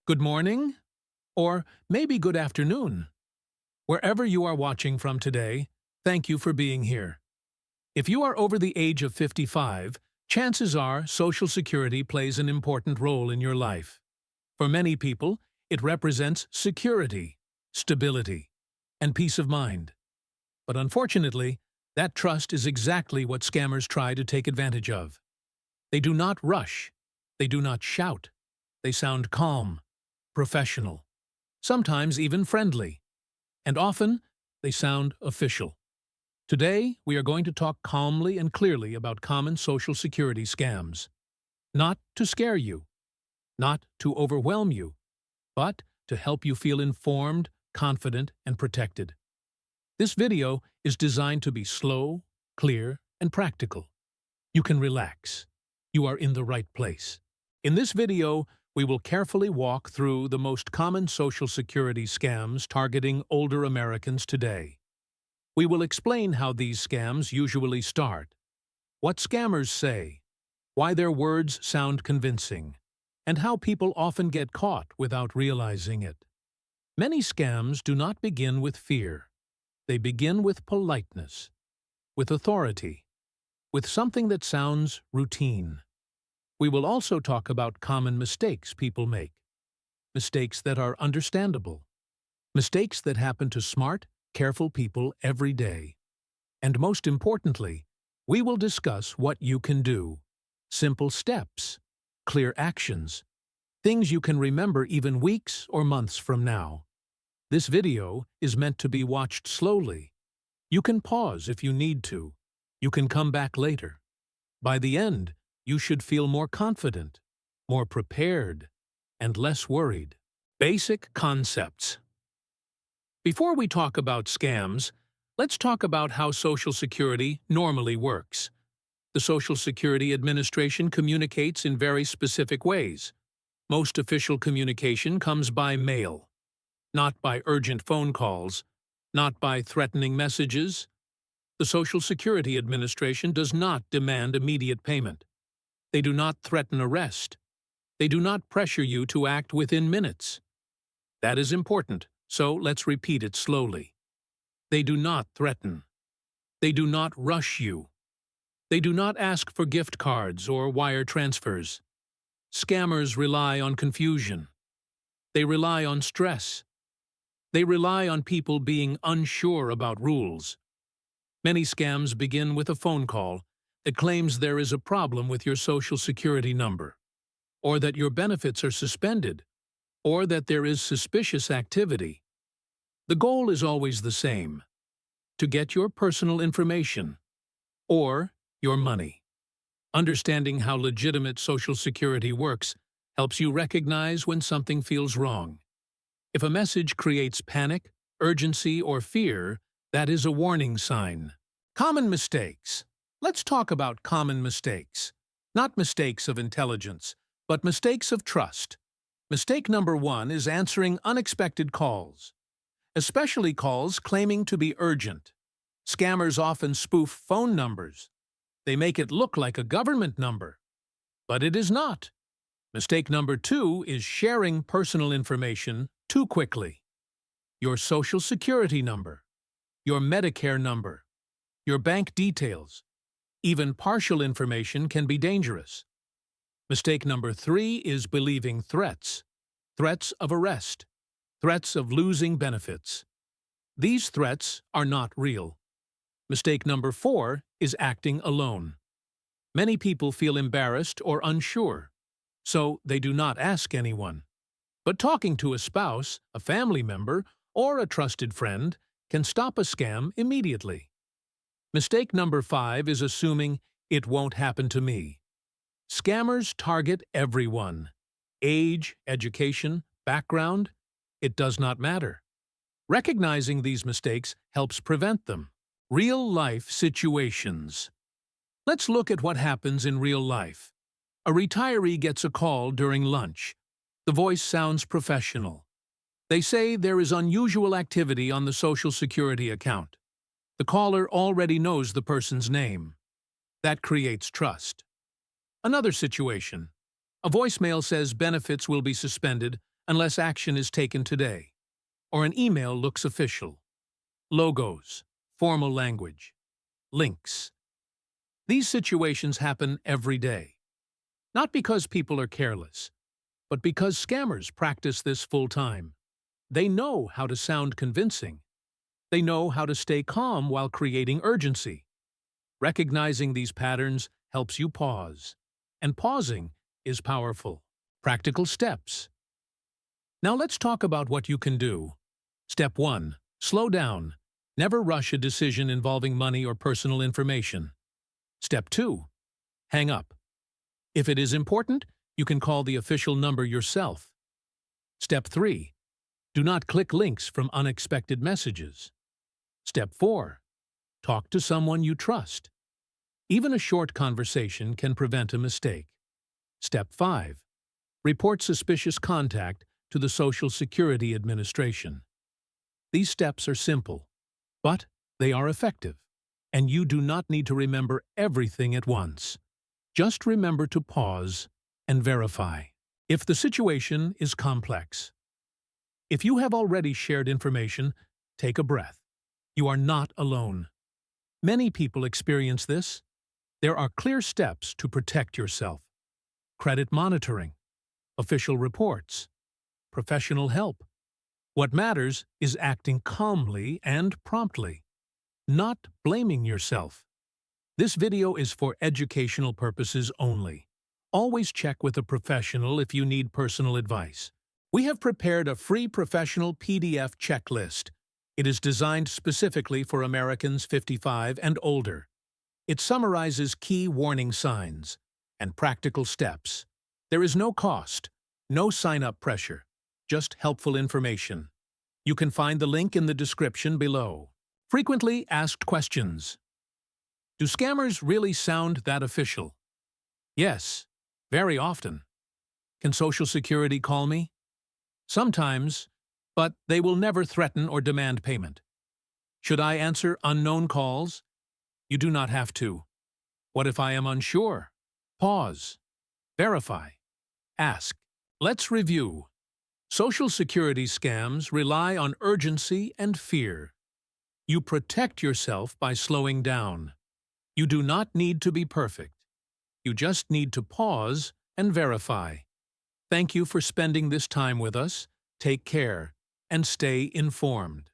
good morning, or maybe good afternoon. Wherever you are watching from today, thank you for being here. If you are over the age of 55, chances are Social Security plays an important role in your life. For many people, it represents security, stability, and peace of mind. But unfortunately, that trust is exactly what scammers try to take advantage of. They do not rush. They do not shout. They sound calm, professional, sometimes even friendly, and often they sound official. Today, we are going to talk calmly and clearly about common Social Security scams. Not to scare you, not to overwhelm you, but to help you feel informed, confident, and protected. This video is designed to be slow, clear, and practical. You can relax. You are in the right place. In this video, we will carefully walk through the most common Social Security scams targeting older Americans today. We will explain how these scams usually start, what scammers say, why their words sound convincing, and how people often get caught without realizing it. Many scams do not begin with fear. They begin with politeness, with authority, with something that sounds routine. We will also talk about common mistakes people make, mistakes that are understandable, mistakes that happen to smart, careful people every day. And most importantly, we will discuss what you can do, simple steps, clear actions, things you can remember even weeks or months from now. This video is meant to be watched slowly. You can pause if you need to. You can come back later. By the end, you should feel more confident, more prepared, and less worried. Basic concepts. Before we talk about scams, let's talk about how Social Security normally works. The Social Security Administration communicates in very specific ways. Most official communication comes by mail, not by urgent phone calls, not by threatening messages. The Social Security Administration does not demand immediate payment. They do not threaten arrest. They do not pressure you to act within minutes. That is important, so let's repeat it slowly. They do not threaten. They do not rush you. They do not ask for gift cards or wire transfers. Scammers rely on confusion. They rely on stress. They rely on people being unsure about rules. Many scams begin with a phone call that claims there is a problem with your Social Security number, or that your benefits are suspended, or that there is suspicious activity. The goal is always the same: to get your personal information, or your money. Understanding how legitimate Social Security works helps you recognize when something feels wrong. If a message creates panic, urgency, or fear, that is a warning sign. Common mistakes. Let's talk about common mistakes. Not mistakes of intelligence, but mistakes of trust. Mistake number 1 is answering unexpected calls, especially calls claiming to be urgent. Scammers often spoof phone numbers. They make it look like a government number, but it is not. Mistake number 2 is sharing personal information too quickly. Your Social Security number, your Medicare number, your bank details, even partial information can be dangerous. Mistake number 3 is believing threats. Threats of arrest. Threats of losing benefits. These threats are not real. Mistake number 4 is acting alone. Many people feel embarrassed or unsure, so they do not ask anyone. But talking to a spouse, a family member, or a trusted friend can stop a scam immediately. Mistake number 5 is assuming it won't happen to me. Scammers target everyone. Age, education, background, it does not matter. Recognizing these mistakes helps prevent them. Real-life situations. Let's look at what happens in real life. A retiree gets a call during lunch. The voice sounds professional. They say there is unusual activity on the Social Security account. The caller already knows the person's name. That creates trust. Another situation. A voicemail says benefits will be suspended unless action is taken today, or an email looks official. Logos, formal language, links. These situations happen every day. Not because people are careless, but because scammers practice this full-time. They know how to sound convincing. They know how to stay calm while creating urgency. Recognizing these patterns helps you pause, and pausing is powerful. Practical steps. Now let's talk about what you can do. Step 1. Slow down. Never rush a decision involving money or personal information. Step 2. Hang up. If it is important, you can call the official number yourself. Step 3. Do not click links from unexpected messages. Step 4. Talk to someone you trust. Even a short conversation can prevent a mistake. Step 5. Report suspicious contact to the Social Security Administration. These steps are simple, but they are effective, and you do not need to remember everything at once. Just remember to pause and verify. If the situation is complex. If you have already shared information, take a breath. You are not alone. Many people experience this. There are clear steps to protect yourself. Credit monitoring, official reports, professional help. What matters is acting calmly and promptly, not blaming yourself. This video is for educational purposes only. Always check with a professional if you need personal advice. We have prepared a free professional PDF checklist. It is designed specifically for Americans 55 and older. It summarizes key warning signs and practical steps. There is no cost, no sign-up pressure, just helpful information. You can find the link in the description below. Frequently asked questions. Do scammers really sound that official? Yes, very often. Can Social Security call me? Sometimes, but they will never threaten or demand payment. Should I answer unknown calls? You do not have to. What if I am unsure? Pause. Verify. Ask. Let's review. Social Security scams rely on urgency and fear. You protect yourself by slowing down. You do not need to be perfect. You just need to pause and verify. Thank you for spending this time with us. Take care and stay informed.